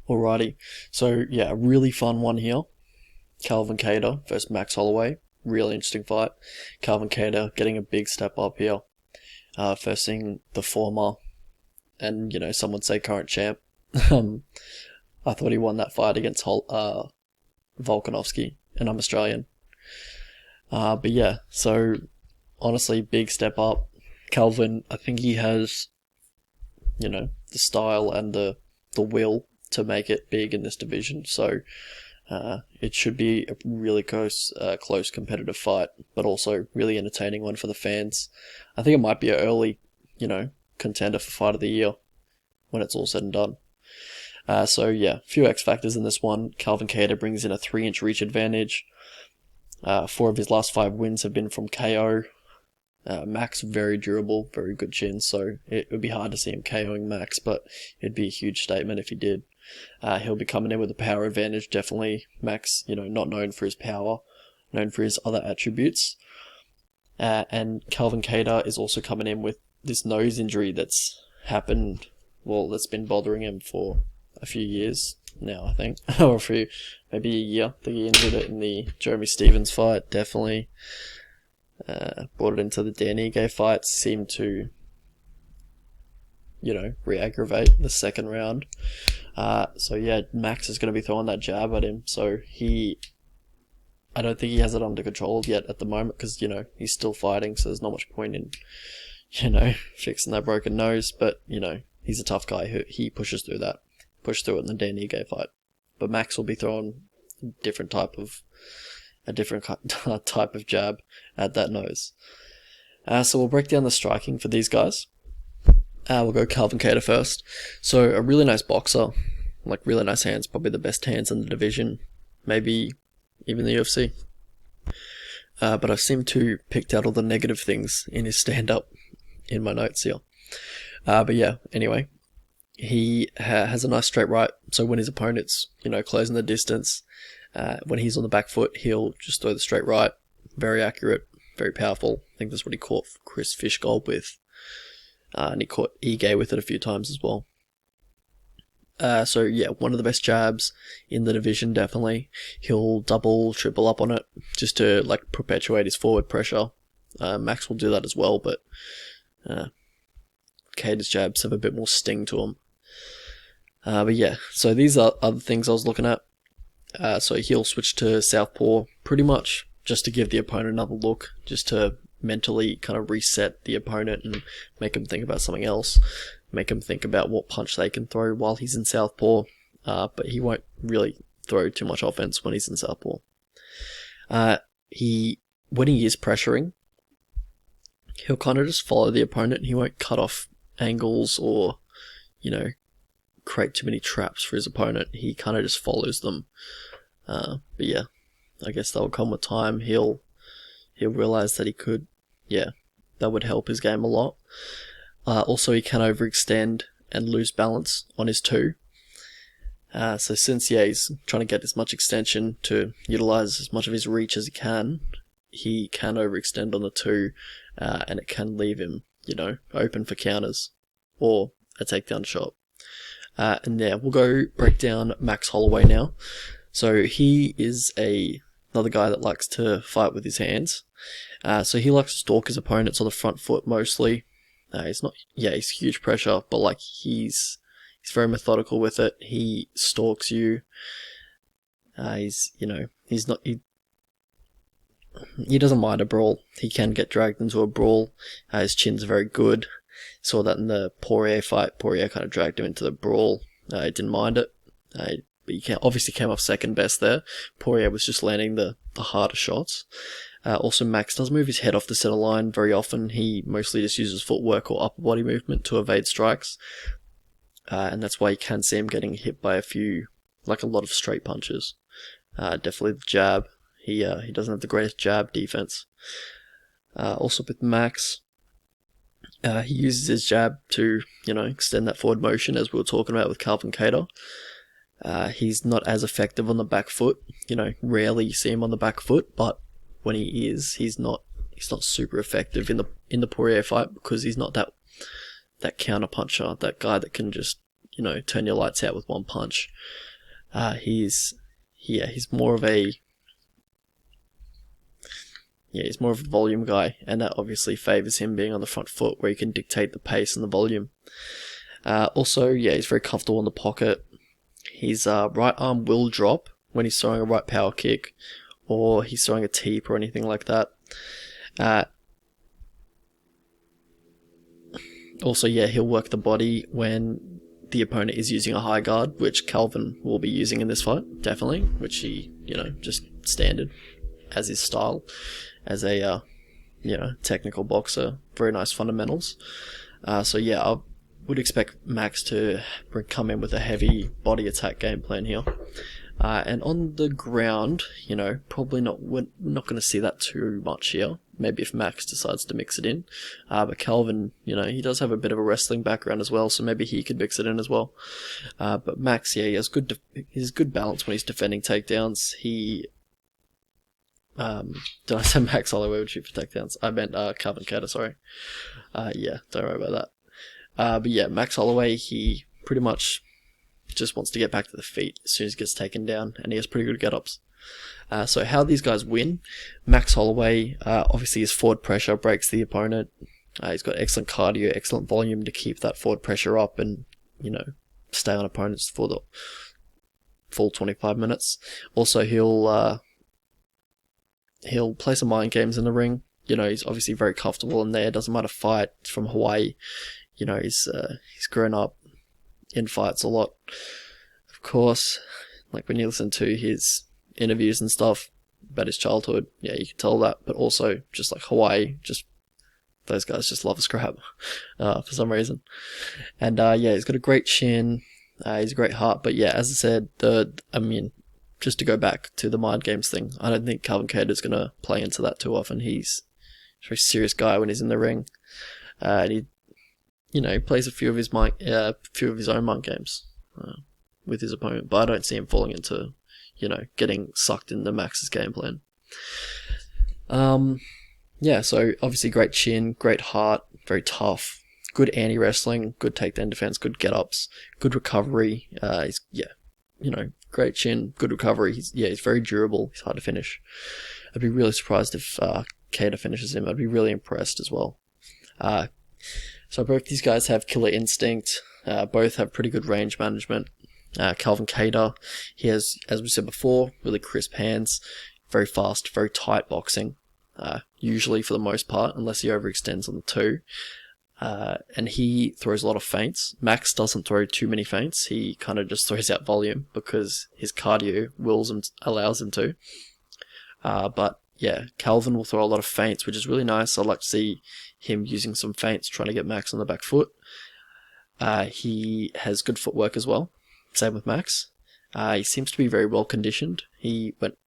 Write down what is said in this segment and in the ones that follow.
Alrighty. So yeah, a really fun one here. Calvin Kattar versus Max Holloway. Really interesting fight. Calvin Kattar getting a big step up here, versing the former and some would say current champ. um, I thought he won that fight against Volkanovski, and I'm Australian. But yeah, so honestly, big step up. Calvin, I think he has, the style and the will to make it big in this division. So it should be a really close competitive fight, but also really entertaining one for the fans. I think it might be an early, contender for fight of the year when it's all said and done. So yeah, a few X factors in this one. Calvin Kattar brings in a 3-inch reach advantage. 4 of his last 5 wins have been from KO. Max, very durable, very good chin, so it would be hard to see him KOing Max, but it'd be a huge statement if he did. He'll be coming in with a power advantage, definitely. Max, not known for his power, known for his other attributes. And Calvin Kattar is also coming in with this nose injury that's happened, that's been bothering him for a few years now, I think. Or maybe a year. I think he injured it in the Jeremy Stevens fight, definitely. Brought it into the Dan Ige fight, seemed to, re-aggravate the second round. So yeah, Max is going to be throwing that jab at him, so I don't think he has it under control yet at the moment, because, he's still fighting, so there's not much point in, fixing that broken nose, but, he's a tough guy, he pushes through that, pushed through it in the Dan Ige fight. But Max will be throwing a different type of jab at that nose. So we'll break down the striking for these guys. We'll go Calvin Kattar first. So a really nice boxer, like really nice hands, probably the best hands in the division, maybe even the UFC. But I've seemed to picked out all the negative things in his stand-up in my notes here. But yeah, anyway, he has a nice straight right, so when his opponent's, closing the distance, when he's on the back foot, he'll just throw the straight right. Very accurate, very powerful. I think that's what he caught Chris Fishgold with. And he caught Ige with it a few times as well. So yeah, one of the best jabs in the division, definitely. He'll double, triple up on it, just to perpetuate his forward pressure. Max will do that as well, but Kattar's jabs have a bit more sting to them. But yeah, so these are other things I was looking at. So he'll switch to southpaw pretty much just to give the opponent another look, just to mentally kind of reset the opponent and make him think about something else, make him think about what punch they can throw while he's in southpaw, but he won't really throw too much offense when he's in southpaw. When he is pressuring, he'll kind of just follow the opponent. He won't cut off angles or, create too many traps for his opponent. He kind of just follows them. But yeah, I guess that will come with time. He'll realize that he could, that would help his game a lot. Also, he can overextend and lose balance on his 2. So since, he's trying to get as much extension to utilize as much of his reach as he can overextend on the 2, and it can leave him, open for counters or a takedown shot. And yeah, we'll go break down Max Holloway now. So he is another guy that likes to fight with his hands. So he likes to stalk his opponents on the front foot mostly. He's huge pressure, but he's very methodical with it. He stalks you. He doesn't mind a brawl. He can get dragged into a brawl. His chin's very good. Saw that in the Poirier fight. Poirier kind of dragged him into the brawl. He didn't mind it. But he obviously came off second best there. Poirier was just landing the harder shots. Also, Max does move his head off the center line very often. He mostly just uses footwork or upper body movement to evade strikes. And that's why you can see him getting hit by a lot of straight punches. Definitely the jab. He doesn't have the greatest jab defense. Also with Max, he uses his jab to, extend that forward motion, as we were talking about with Calvin Kattar. He's not as effective on the back foot. Rarely you see him on the back foot, but when he is, he's not super effective in the Poirier fight, because he's not that counter puncher, that guy that can just turn your lights out with one punch. He's more of a he's more of a volume guy, and that obviously favors him being on the front foot where he can dictate the pace and the volume. Also, he's very comfortable in the pocket. His right arm will drop when he's throwing a right power kick or he's throwing a teep or anything like that. Also, he'll work the body when the opponent is using a high guard, which Calvin will be using in this fight, definitely, which he, just standard as his style, as a, technical boxer. Very nice fundamentals. I would expect Max to come in with a heavy body attack game plan here. And on the ground, probably we're not going to see that too much here. Maybe if Max decides to mix it in. But Calvin, he does have a bit of a wrestling background as well, so maybe he could mix it in as well. But Max, he has good balance when he's defending takedowns. Did I say Max Holloway would shoot for takedowns? I meant Calvin Kattar, sorry. Don't worry about that. But Max Holloway, he pretty much just wants to get back to the feet as soon as he gets taken down, and he has pretty good get-ups. So how these guys win, Max Holloway, obviously his forward pressure breaks the opponent. He's got excellent cardio, excellent volume to keep that forward pressure up and, stay on opponents for the full 25 minutes. Also, he'll play some mind games in the ring. He's obviously very comfortable in there. Doesn't matter fight. He's from Hawaii. He's grown up in fights a lot. Of course, like when you listen to his interviews and stuff about his childhood, you can tell that. But also, just like Hawaii, those guys just love a scrap for some reason. And he's got a great chin. He's a great heart. But as I said, just to go back to the mind games thing, I don't think Calvin Kattar is going to play into that too often. He's a very serious guy when he's in the ring. And he plays a few of his own mind games with his opponent, but I don't see him falling into, getting sucked into Max's game plan. So obviously great chin, great heart, very tough, good anti-wrestling, good takedown defense, good get-ups, good recovery. Great chin, good recovery. He's very durable. He's hard to finish. I'd be really surprised if Kattar finishes him. I'd be really impressed as well. So both these guys have killer instinct. Both have pretty good range management. Calvin Kattar, he has, as we said before, really crisp hands, very fast, very tight boxing, usually for the most part, unless he overextends on the two. And he throws a lot of feints. Max doesn't throw too many feints. He kind of just throws out volume because his cardio allows him to. But Calvin will throw a lot of feints, which is really nice. I'd like to see him using some feints, trying to get Max on the back foot. He has good footwork as well. Same with Max. He seems to be very well conditioned. He went,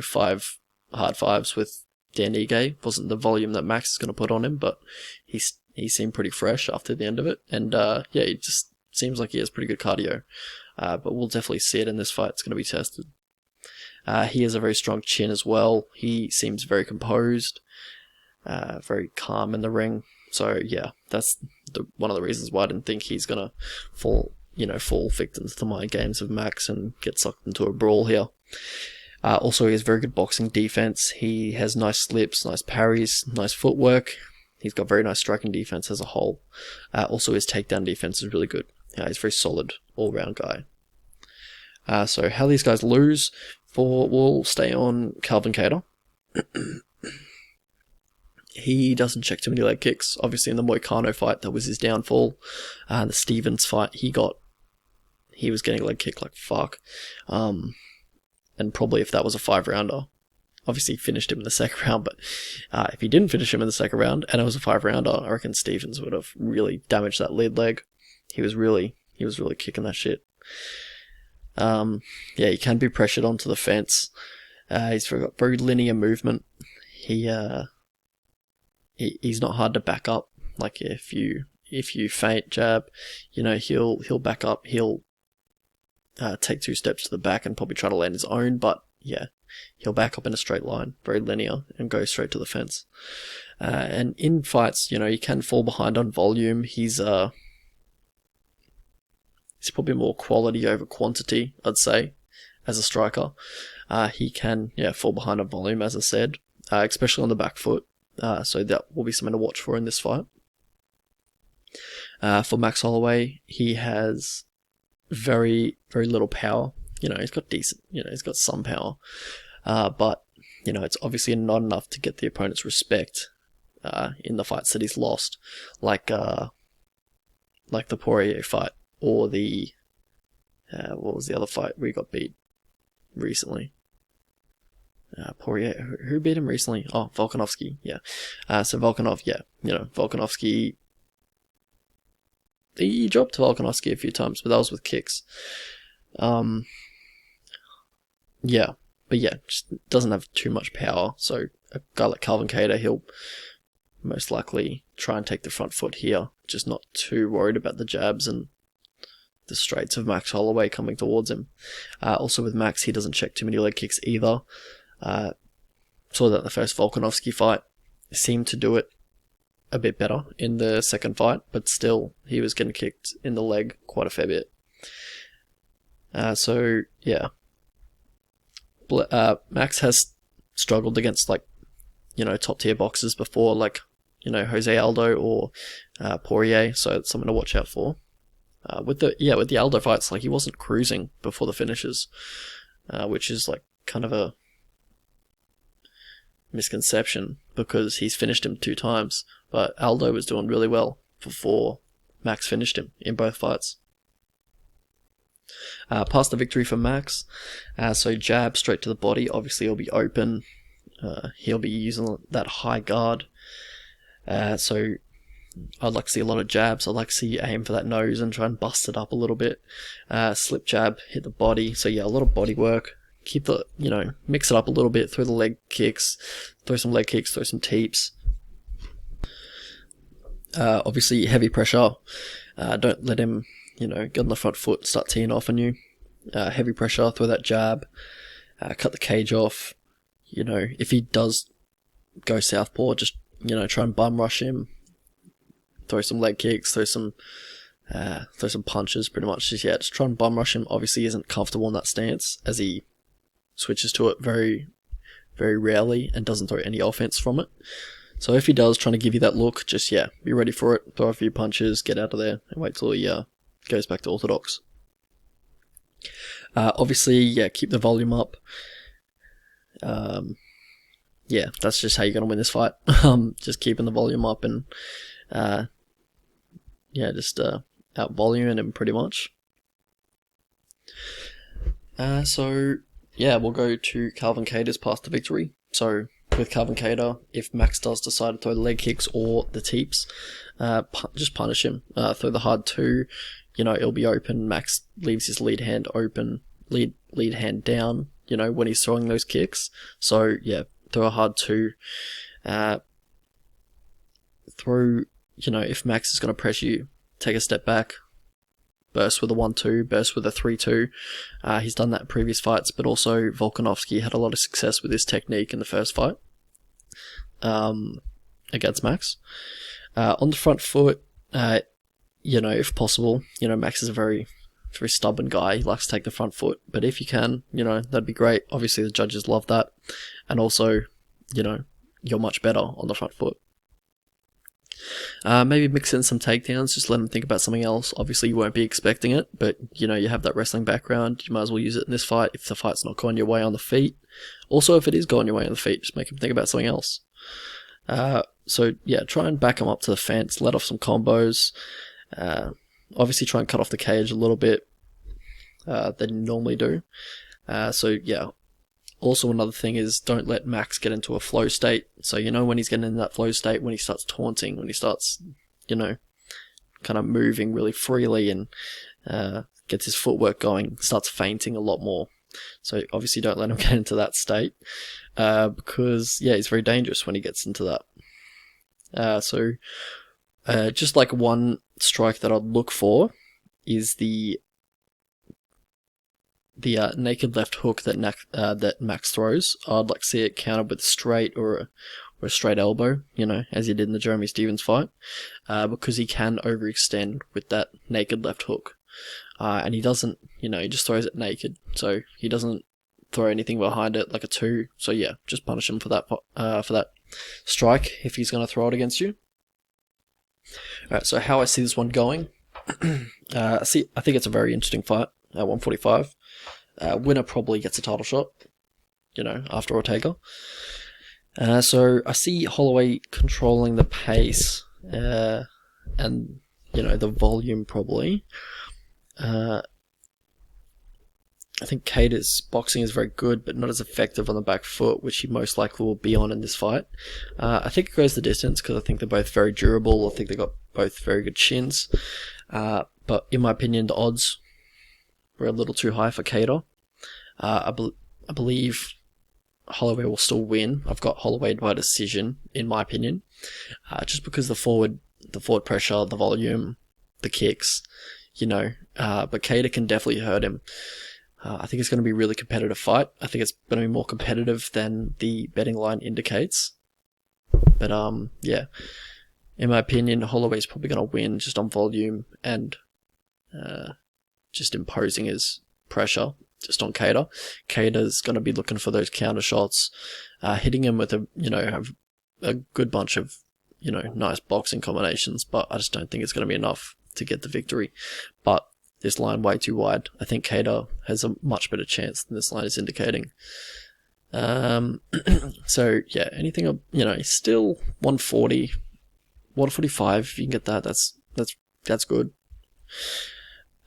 5 hard fives with Dan Ige. Wasn't the volume that Max is going to put on him, but he seemed pretty fresh after the end of it. And it just seems like he has pretty good cardio. But we'll definitely see it in this fight. It's going to be tested. He has a very strong chin as well. He seems very composed, very calm in the ring. So that's one of the reasons why I didn't think he's gonna fall victim to the mind games of Max and get sucked into a brawl here. Also, he has very good boxing defense. He has nice slips, nice parries, nice footwork. He's got very nice striking defense as a whole. Also, his takedown defense is really good. He's a very solid all-round guy. So how these guys lose, we'll stay on Calvin Kattar. He doesn't check too many leg kicks. Obviously, in the Moicano fight, that was his downfall. The Stevens fight, he was getting a leg kick like fuck. And probably if that was a 5-rounder, obviously he finished him in the second round, but if he didn't finish him in the second round and it was a 5-rounder, I reckon Stevens would have really damaged that lead leg. He was really kicking that shit. He can be pressured onto the fence. He's got very linear movement. He's not hard to back up. Like if you feint jab, he'll back up. He'll take 2 steps to the back and probably try to land his own, but he'll back up in a straight line, very linear, and go straight to the fence. And in fights, he can fall behind on volume. He's He's probably more quality over quantity, I'd say, as a striker. He can, fall behind a volume, as I said, especially on the back foot. So that will be something to watch for in this fight. For Max Holloway, he has very, very little power. He's got decent, he's got some power. But, it's obviously not enough to get the opponent's respect in the fights that he's lost. Like the Poirier fight, or the, what was the other fight where he got beat recently? Poirier, who beat him recently? Oh, Volkanovski, yeah. So Volkanov, Volkanovski, he dropped Volkanovski a few times, but that was with kicks. Just doesn't have too much power. So a guy like Calvin Kattar, he'll most likely try and take the front foot here, just not too worried about the jabs and the straights of Max Holloway coming towards him. Also with Max, he doesn't check too many leg kicks either. Saw that the first Volkanovski fight, seemed to do it a bit better in the second fight, but still he was getting kicked in the leg quite a fair bit. Max has struggled against top tier boxers before, like Jose Aldo or Poirier, so it's something to watch out for. With the Aldo fights, he wasn't cruising before the finishes, which is kind of a misconception because he's finished him 2 times, but Aldo was doing really well before Max finished him in both fights. Past the victory for Max, so jab straight to the body, obviously he'll be open, he'll be using that high guard, so I'd like to see a lot of jabs. I'd like to see aim for that nose and try and bust it up a little bit. Slip jab, hit the body. So a lot of body work. Keep the, mix it up a little bit. Throw the leg kicks. Throw some leg kicks. Throw some teeps. Obviously, heavy pressure. Don't let him, get on the front foot, start teeing off on you. Heavy pressure. Throw that jab. Cut the cage off. If he does go southpaw, just, try and bum rush him. Throw some leg kicks, throw some punches, pretty much. Just try and bum rush him. Obviously, he isn't comfortable in that stance, as he switches to it very, very rarely and doesn't throw any offense from it. So if he does, trying to give you that look, just, be ready for it. Throw a few punches, get out of there, and wait till he goes back to orthodox. Obviously, keep the volume up. That's just how you're going to win this fight. Just keeping the volume up and out voluming him pretty much. We'll go to Calvin Kattar's path to victory. So with Calvin Kattar, if Max does decide to throw the leg kicks or the teeps, just punish him. Throw the hard 2, it'll be open. Max leaves his lead hand open, lead hand down, when he's throwing those kicks. So throw a hard 2. If Max is going to press you, take a step back, burst with a 1-2, burst with a 3-2. He's done that in previous fights, but also Volkanovski had a lot of success with his technique in the first fight against Max. On the front foot, if possible, Max is a very, very stubborn guy. He likes to take the front foot, but if you can, that'd be great. Obviously, the judges love that, and also, you're much better on the front foot. Maybe mix in some takedowns, just let him think about something else. Obviously you won't be expecting it, but you have that wrestling background, you might as well use it in this fight if the fight's not going your way on the feet. Also, if it is going your way on the feet, just make him think about something else. Try and back him up to the fence, let off some combos. Obviously try and cut off the cage a little bit than you normally do. Also, another thing is don't let Max get into a flow state. So, when he's getting in that flow state, when he starts taunting, when he starts, kind of moving really freely and gets his footwork going, starts feinting a lot more. So, obviously, don't let him get into that state because, he's very dangerous when he gets into that. Just one strike that I'd look for is the naked left hook that Max throws. I'd like to see it countered with straight or a straight elbow, as he did in the Jeremy Stevens fight, because he can overextend with that naked left hook. and he doesn't, he just throws it naked, so he doesn't throw anything behind it like a 2. So yeah, just punish him for that strike if he's going to throw it against you. Alright, so how I see this one going, I think it's a very interesting fight at 145. Winner probably gets a title shot, after Ortega. So I see Holloway controlling the pace, and, the volume probably. I think Kattar's boxing is very good, but not as effective on the back foot, which he most likely will be on in this fight. I think it goes the distance because I think they're both very durable. I think they got both very good chins. But in my opinion, the odds were a little too high for Kattar. I believe Holloway will still win. I've got Holloway by decision, in my opinion, just because the forward pressure, the volume, the kicks, but Kattar can definitely hurt him. I think it's going to be a really competitive fight. I think it's going to be more competitive than the betting line indicates. But yeah, in my opinion, Holloway's probably going to win just on volume and just imposing his pressure just on Kattar. Kattar's going to be looking for those counter shots, hitting him with a good bunch of nice boxing combinations. But I just don't think it's going to be enough to get the victory. But this line way too wide. I think Kattar has a much better chance than this line is indicating. So yeah, anything still 140, 145. If you can get that, that's good.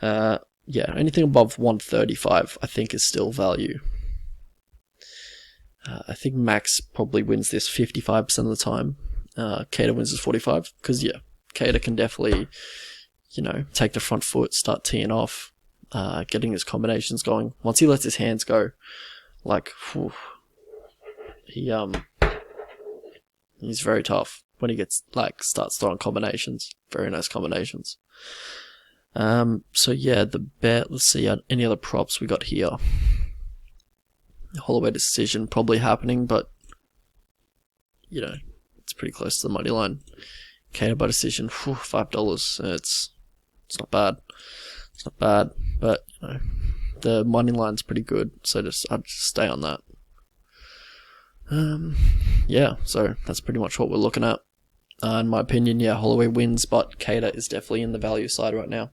Yeah, anything above 135, I think is still value. I think Max probably wins this 55% of the time. Kattar wins this 45 because yeah, Kattar can definitely take the front foot, start teeing off, getting his combinations going. Once he lets his hands go, he's very tough when he starts throwing combinations. Very nice combinations. So yeah, the bet, let's see, any other props we got here. Holloway decision probably happening, but it's pretty close to the money line. Kattar by decision, $5. It's not bad. It's not bad, but the money line's pretty good, so I'd just stay on that. Yeah, so that's pretty much what we're looking at. In my opinion, yeah, Holloway wins, but Kattar is definitely in the value side right now.